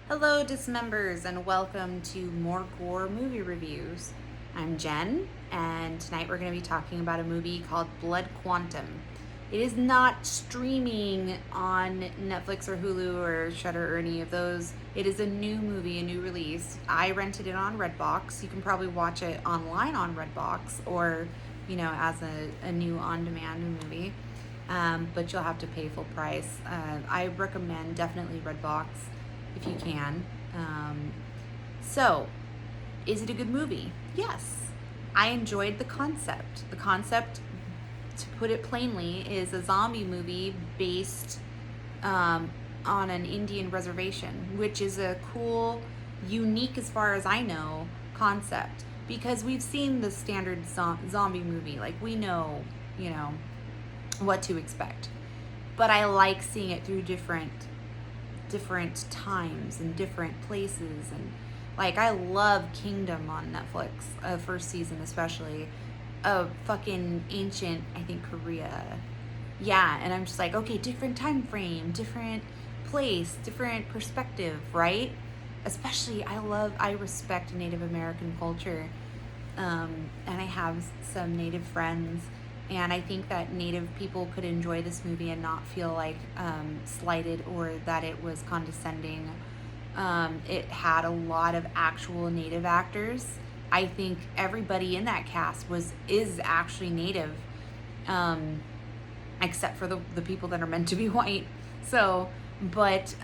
Hello, dismembers, and welcome to more Gore movie reviews. I'm Jen, and tonight we're going to be talking about a movie called Blood Quantum. It is not streaming on Netflix or Hulu or Shudder or any of those. It is a new movie, a new release. I rented it on Redbox. You can probably watch it online on Redbox or, as a new on-demand movie. But you'll have to pay full price. I recommend definitely Redbox if you can. So, is it a good movie? Yes. I enjoyed the concept. The concept, to put it plainly, is a zombie movie based on an Indian reservation, which is a cool, unique, as far as I know, concept. Because we've seen the standard zombie movie. Like, we know, what to expect. But I like seeing it through different times and different places. And like, I love Kingdom on Netflix, first season especially, fucking ancient, I think, Korea. Yeah, and I'm just like, okay, different time frame, different place, different perspective, right? Especially, I respect Native American culture, and I have some Native friends, and I think that Native people could enjoy this movie and not feel like slighted or that it was condescending. It had a lot of actual Native actors. I think everybody in that cast is actually Native, except for the people that are meant to be white. So, but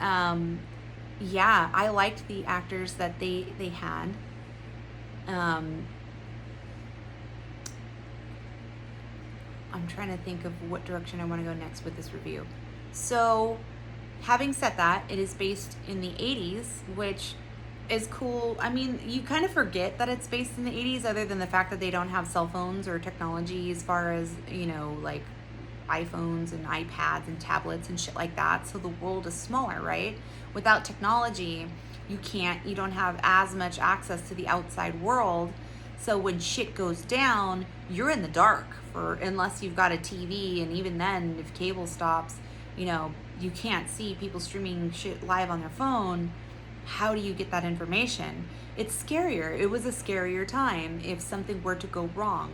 yeah, I liked the actors that they had. I'm trying to think of what direction I want to go next with this review. So, having said that, it is based in the 80s, which is cool. I mean, you kind of forget that it's based in the 80s, other than the fact that they don't have cell phones or technology as far as, like iPhones and iPads and tablets and shit like that. So the world is smaller, right? Without technology, you don't have as much access to the outside world. So when shit goes down, you're in the dark unless you've got a TV, and even then, if cable stops, you can't see people streaming shit live on their phone. How do you get that information? It's scarier. It was a scarier time. If something were to go wrong,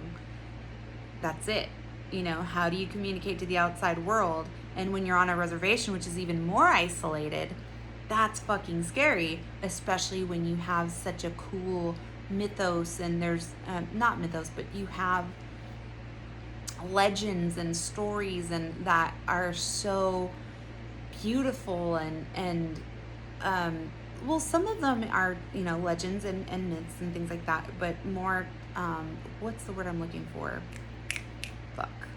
that's it. How do you communicate to the outside world? And when you're on a reservation, which is even more isolated, that's fucking scary, especially when you have such a cool mythos, and there's not mythos, but you have legends and stories and that are so beautiful, and well, some of them are legends and myths and things like that, but more what's the word I'm looking for? Fuck,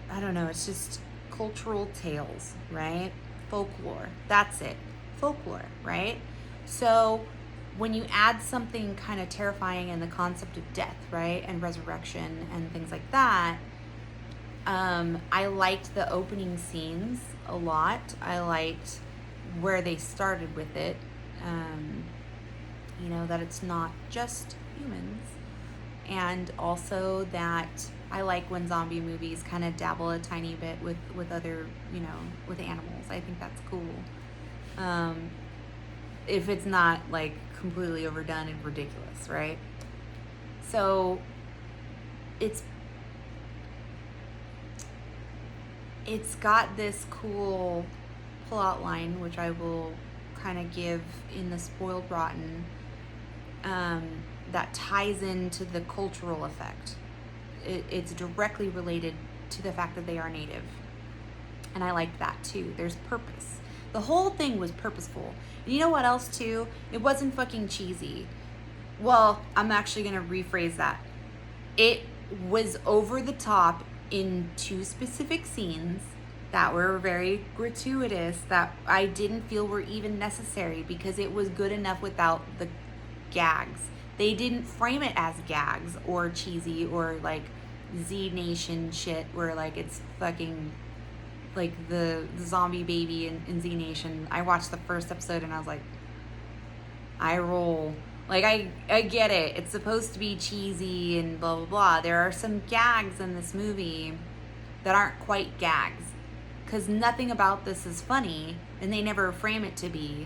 I don't know. It's just cultural tales, right? Folklore. That's it. Folklore, right? So when you add something kind of terrifying in the concept of death, right, and resurrection and things like that, I liked the opening scenes a lot. I liked where they started with it, that it's not just humans. And also that I like when zombie movies kind of dabble a tiny bit with other, with animals. I think that's cool. If it's not like completely overdone and ridiculous, right? So it's got this cool plot line, which I will kind of give in the spoiled rotten, that ties into the cultural effect. It's directly related to the fact that they are Native, and I like that too. There's purpose. The whole thing was purposeful. And you know what else too? It wasn't fucking cheesy. Well, I'm actually gonna rephrase that. It was over the top in two specific scenes that were very gratuitous, that I didn't feel were even necessary, because it was good enough without the gags. They didn't frame it as gags or cheesy or like Z Nation shit where like it's fucking like the zombie baby in Z Nation. I watched the first episode and I was like, I roll. Like, I get it. It's supposed to be cheesy and blah, blah, blah. There are some gags in this movie that aren't quite gags, because nothing about this is funny, and they never frame it to be.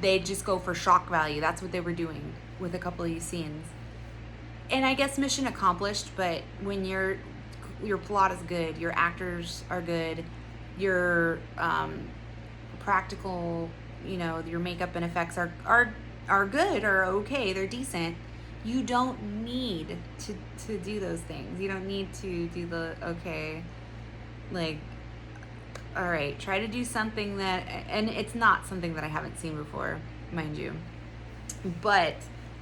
They just go for shock value. That's what they were doing with a couple of these scenes. And I guess mission accomplished, but when your plot is good, your actors are good, your practical, your makeup and effects are good or okay, they're decent. You don't need to do those things. You don't need to do the, okay, like, all right, try to do something that, and it's not something that I haven't seen before, mind you, but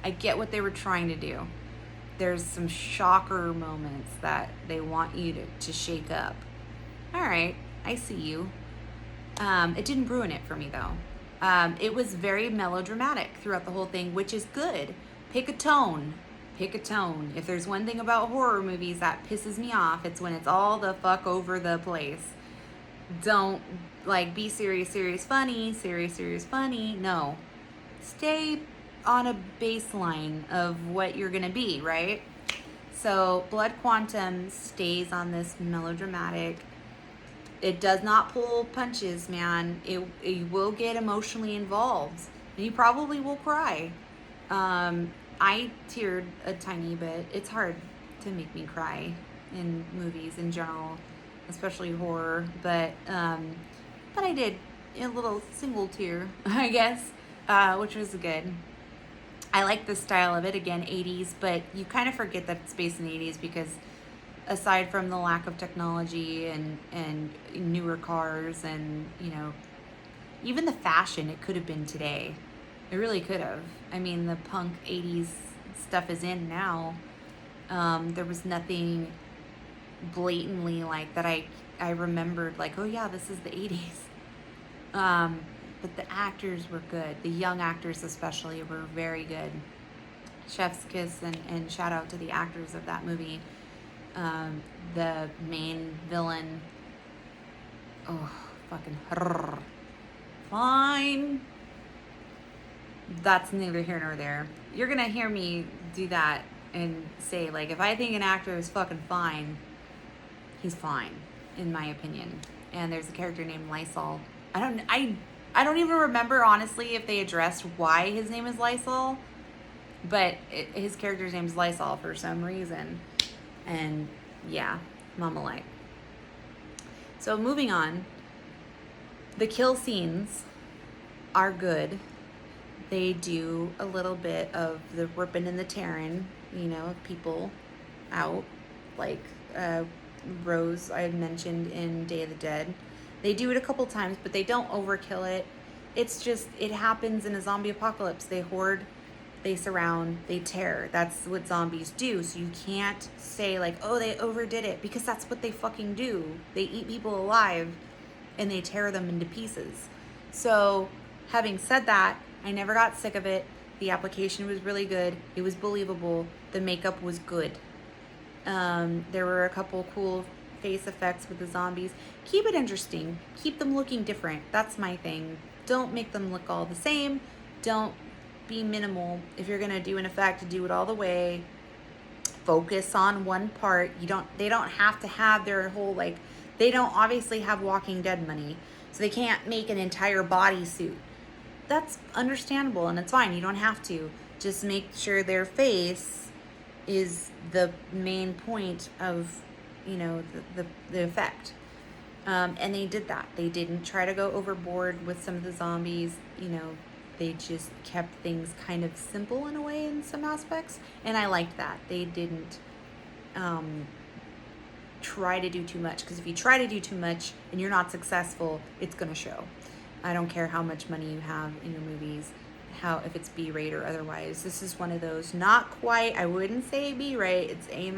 I get what they were trying to do. There's some shocker moments that they want you to shake up. All right, I see you. It didn't ruin it for me, though. It was very melodramatic throughout the whole thing, which is good. Pick a tone. Pick a tone. If there's one thing about horror movies that pisses me off, it's when it's all the fuck over the place. Don't, like, be serious, funny, serious, funny. No. Stay on a baseline of what you're gonna be, right? So Blood Quantum stays on this melodramatic. It does not pull punches, man. It will get emotionally involved, and you probably will cry. I teared a tiny bit. It's hard to make me cry in movies in general, especially horror. But I did a little single tear, I guess, which was good. I like the style of it, again, 80s, but you kind of forget that it's based in the 80s because aside from the lack of technology and newer cars and, even the fashion, it could have been today. It really could have. I mean, the punk 80s stuff is in now. There was nothing blatantly like that I remembered, like, oh yeah, this is the 80s. But the actors were good. The young actors especially were very good. Chef's kiss and shout out to the actors of that movie. The main villain, oh, fucking fine. That's neither here nor there. You're gonna hear me do that and say, like, if I think an actor is fucking fine, he's fine, in my opinion. And there's a character named Lysol. I don't even remember, honestly, if they addressed why his name is Lysol, but his character's name is Lysol for some reason. And yeah, mama like. So moving on, the kill scenes are good. They do a little bit of the ripping and the tearing, of people out, like Rose I had mentioned in Day of the Dead. They do it a couple times, but they don't overkill it. It's just, it happens in a zombie apocalypse. They hoard, they surround, they tear. That's what zombies do. So you can't say, like, oh, they overdid it, because that's what they fucking do. They eat people alive and they tear them into pieces. So having said that, I never got sick of it. The application was really good. It was believable. The makeup was good. There were a couple cool face effects with the zombies. Keep it interesting. Keep them looking different. That's my thing. Don't make them look all the same. Don't be minimal. If you're gonna do an effect, do it all the way. Focus on one part. They don't have to have their whole, like, they don't obviously have Walking Dead money, so they can't make an entire bodysuit. That's understandable and it's fine. You don't have to. Just make sure their face is the main point of, the effect. And they did that. They didn't try to go overboard with some of the zombies. They just kept things kind of simple in a way in some aspects. And I liked that. They didn't try to do too much. Because if you try to do too much and you're not successful, it's going to show. I don't care how much money you have in your movies, if it's B-rate or otherwise. This is one of those, not quite, I wouldn't say B-rate, it's A-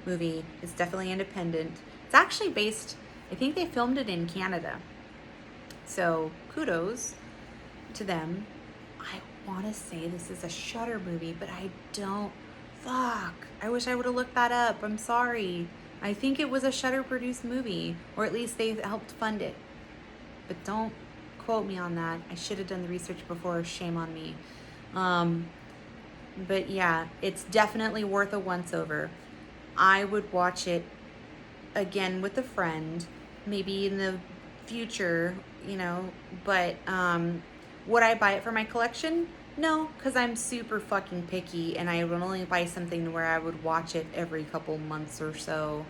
movie. It's definitely independent. It's actually based, I think they filmed it in Canada. So kudos to them. I want to say this is a Shudder movie, but I don't, fuck. I wish I would have looked that up. I'm sorry. I think it was a Shudder produced movie, or at least they helped fund it. But don't quote me on that. I should have done the research before. Shame on me. But yeah, it's definitely worth a once over. I would watch it again with a friend. maybe in the future, but would I buy it for my collection? No, because I'm super fucking picky, and I would only buy something where I would watch it every couple months or so,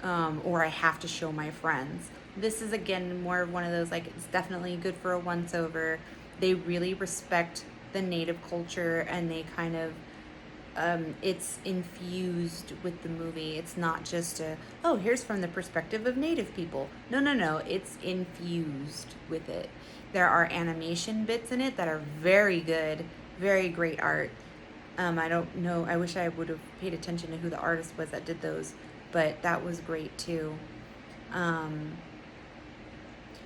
or I have to show my friends. This is, again, more of one of those, like, it's definitely good for a once over. They really respect the native culture, and they kind of, it's infused with the movie. It's not just oh, here's from the perspective of native people. No, no, no. It's infused with it. There are animation bits in it that are very good, very great art. I don't know. I wish I would have paid attention to who the artist was that did those, but that was great too.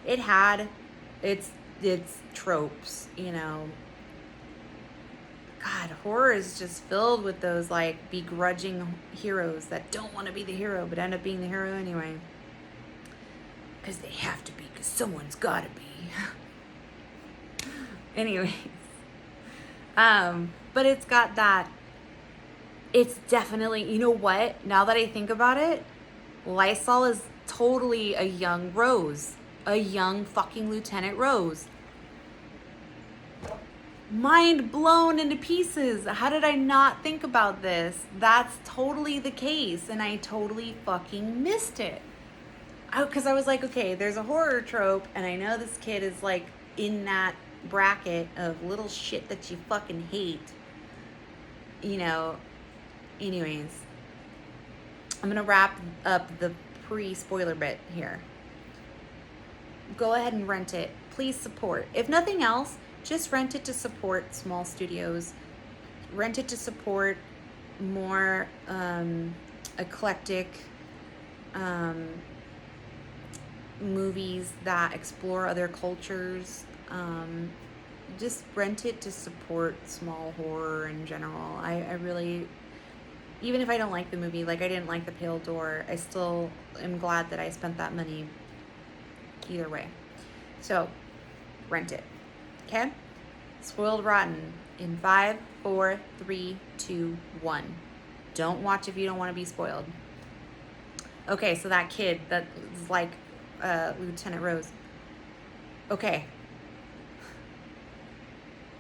It had its tropes, God, horror is just filled with those like begrudging heroes that don't want to be the hero but end up being the hero anyway. Because they have to be, because someone's got to be. Anyways. But it's got that. It's definitely, you know what? Now that I think about it, Lysol is totally a young Rose. A young fucking Lieutenant Rose. Mind blown into pieces. How did I not think about this? That's totally the case, and I totally fucking missed it. Because I was like, okay, there's a horror trope, and I know this kid is like in that bracket of little shit that you fucking hate. Anyways, I'm gonna wrap up the pre-spoiler bit here. Go ahead and rent it. Please support. If nothing else, just rent it to support small studios. Rent it to support more eclectic movies that explore other cultures. Just rent it to support small horror in general. I really, even if I don't like the movie, like I didn't like The Pale Door, I still am glad that I spent that money either way. So, rent it. Okay? Spoiled Rotten in 5, 4, 3, 2, 1. Don't watch if you don't want to be spoiled. Okay, so that kid that is like Lieutenant Rose. Okay.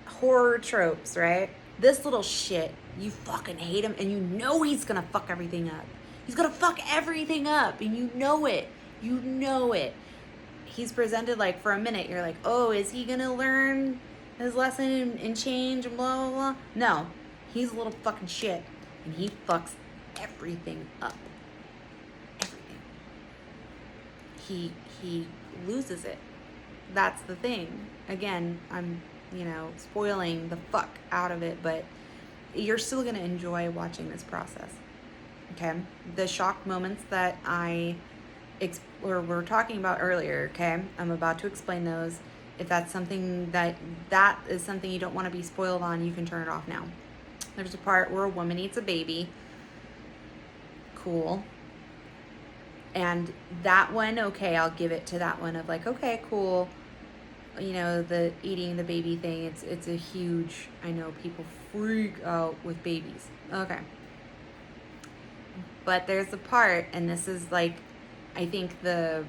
Horror tropes, right? This little shit, you fucking hate him, and you know he's gonna fuck everything up. He's gonna fuck everything up, and you know it. You know it. He's presented like for a minute, you're like, oh, is he gonna learn his lesson and change and blah, blah, blah? No, he's a little fucking shit, and he fucks everything up. Everything. He loses it. That's the thing. Again, I'm, spoiling the fuck out of it, but you're still gonna enjoy watching this process. Okay? The shock moments that we're talking about earlier, okay? I'm about to explain those. If that's something that is something you don't want to be spoiled on, you can turn it off now. There's a part where a woman eats a baby. Cool. And that one, okay, I'll give it to that one of like, okay, cool. The eating the baby thing, it's a huge, I know people freak out with babies. Okay. But there's a part, and this is like, I think the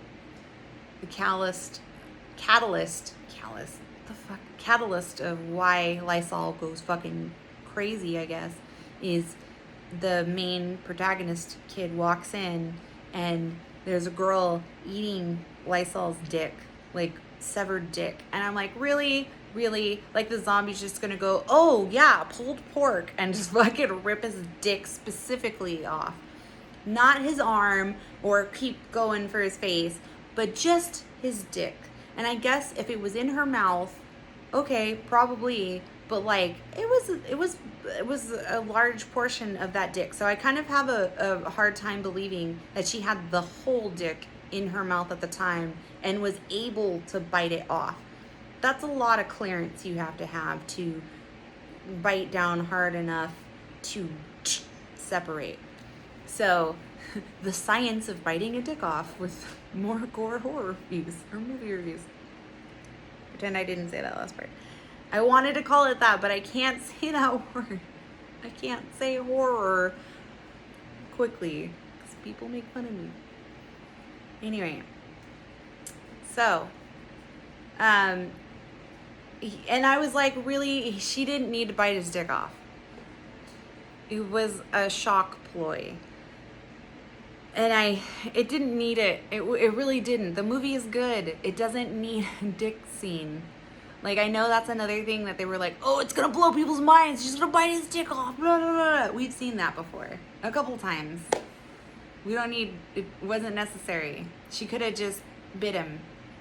catalyst of why Lysol goes fucking crazy, I guess, is the main protagonist kid walks in and there's a girl eating Lysol's dick, like severed dick. And I'm like, really? Really? Like the zombie's just gonna go, oh yeah, pulled pork, and just fucking rip his dick specifically off. Not his arm or keep going for his face, but just his dick. And I guess if it was in her mouth, okay, probably, but like it was a large portion of that dick. So I kind of have a hard time believing that she had the whole dick in her mouth at the time and was able to bite it off. That's a lot of clearance you have to bite down hard enough to separate. So, the science of biting a dick off with more gore horror reviews or movie reviews. Pretend I didn't say that last part. I wanted to call it that, but I can't say that word. I can't say horror quickly because people make fun of me. Anyway, So, and I was like, really, she didn't need to bite his dick off. It was a shock ploy. And it didn't need it. It really didn't. The movie is good. It doesn't need a dick scene. Like, I know that's another thing that they were like, oh, it's gonna blow people's minds. She's gonna bite his dick off. Blah, blah, blah. We've seen that before. A couple times. We don't need, it wasn't necessary. She could have just bit him.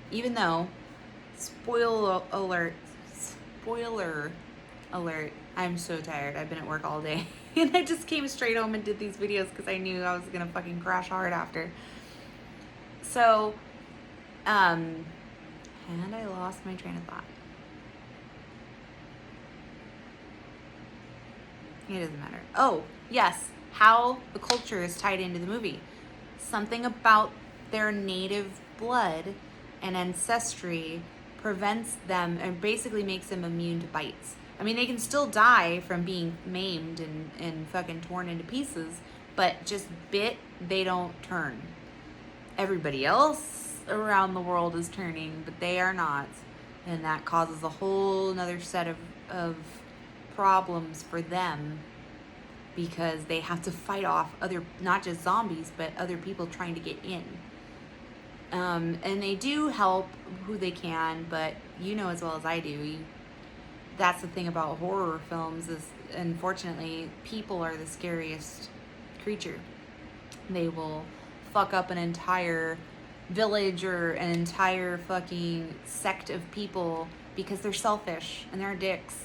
Even though, spoiler alert, I'm so tired. I've been at work all day. And I just came straight home and did these videos because I knew I was gonna fucking crash hard after. So, and I lost my train of thought. It doesn't matter. Oh, yes, how the culture is tied into the movie. Something about their native blood and ancestry prevents them and basically makes them immune to bites. I mean, they can still die from being maimed and fucking torn into pieces, but just bit, they don't turn. Everybody else around the world is turning, but they are not. And that causes a whole another set of problems for them because they have to fight off other, not just zombies, but other people trying to get in. And they do help who they can, but you know as well as I do, that's the thing about horror films is, unfortunately, people are the scariest creature. They will fuck up an entire village or an entire fucking sect of people because they're selfish and they're dicks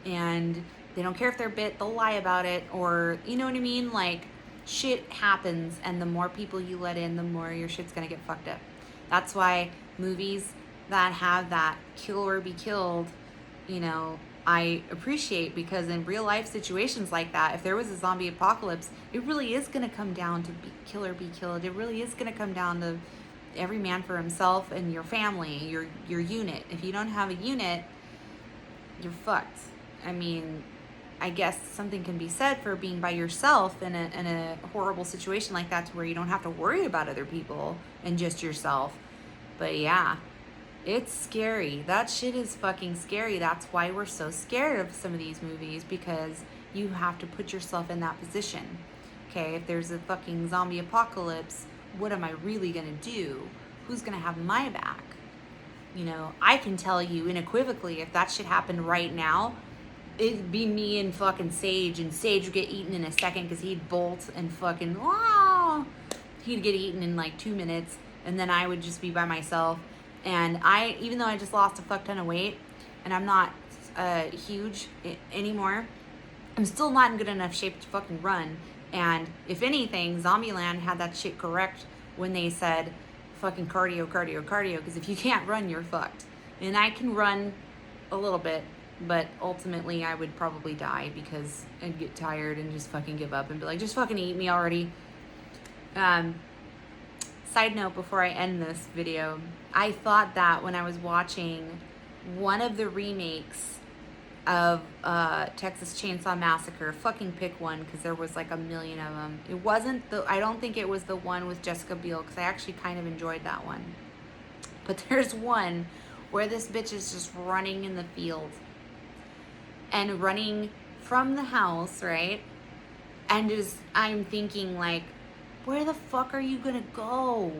and they don't care if they're bit, they'll lie about it, or you know what I mean? Like, shit happens, and the more people you let in, the more your shit's gonna get fucked up. That's why movies that have that kill or be killed, you know, I appreciate, because in real life situations like that, if there was a zombie apocalypse, it really is gonna come down to kill or be killed. It really is gonna come down to every man for himself and your family, your unit. If you don't have a unit, you're fucked. I mean, I guess something can be said for being by yourself in a horrible situation like that, to where you don't have to worry about other people and just yourself. But yeah, it's scary. That shit is fucking scary. That's why we're so scared of some of these movies, because you have to put yourself in that position. Okay, if there's a fucking zombie apocalypse, what am I really gonna do? Who's gonna have my back? You know, I can tell you unequivocally, if that shit happened right now, it'd be me and fucking Sage, and Sage would get eaten in a second because he'd bolt and fucking, he'd get eaten in like 2 minutes, and then I would just be by myself. And even though I just lost a fuck ton of weight, and I'm not huge anymore, I'm still not in good enough shape to fucking run. And if anything, Zombieland had that shit correct when they said fucking cardio, because if you can't run, you're fucked. And I can run a little bit, but ultimately I would probably die because I'd get tired and just fucking give up and be like, just fucking eat me already. Side note before I end this video, I thought that when I was watching one of the remakes of Texas Chainsaw Massacre, fucking pick one, because there was like a million of them. It wasn't I don't think it was the one with Jessica Biel, because I actually kind of enjoyed that one. But there's one where this bitch is just running in the field and running from the house, right? And just, I'm thinking like, where the fuck are you gonna go?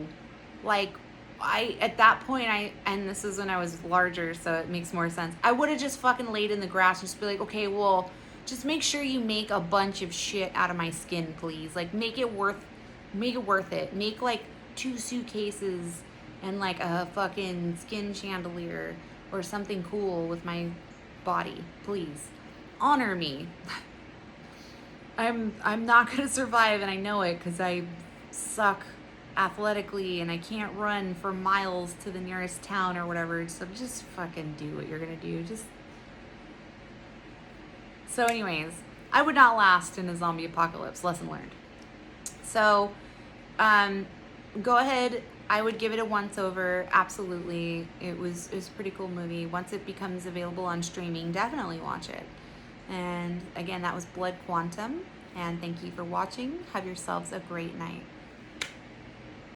Like, at that point, and this is when I was larger, so it makes more sense. I would have just fucking laid in the grass and just be like, okay, well, just make sure you make a bunch of shit out of my skin, please. Like, make it worth it. Make like 2 suitcases and like a fucking skin chandelier or something cool with my body, please. Honor me. I'm not gonna survive, and I know it, because I suck athletically and I can't run for miles to the nearest town or whatever. So just fucking do what you're gonna do. So anyways, I would not last in a zombie apocalypse. Lesson learned. So go ahead. I would give it a once over. Absolutely. It was a pretty cool movie. Once it becomes available on streaming, definitely watch it. And again, that was Blood Quantum. And thank you for watching. Have yourselves a great night.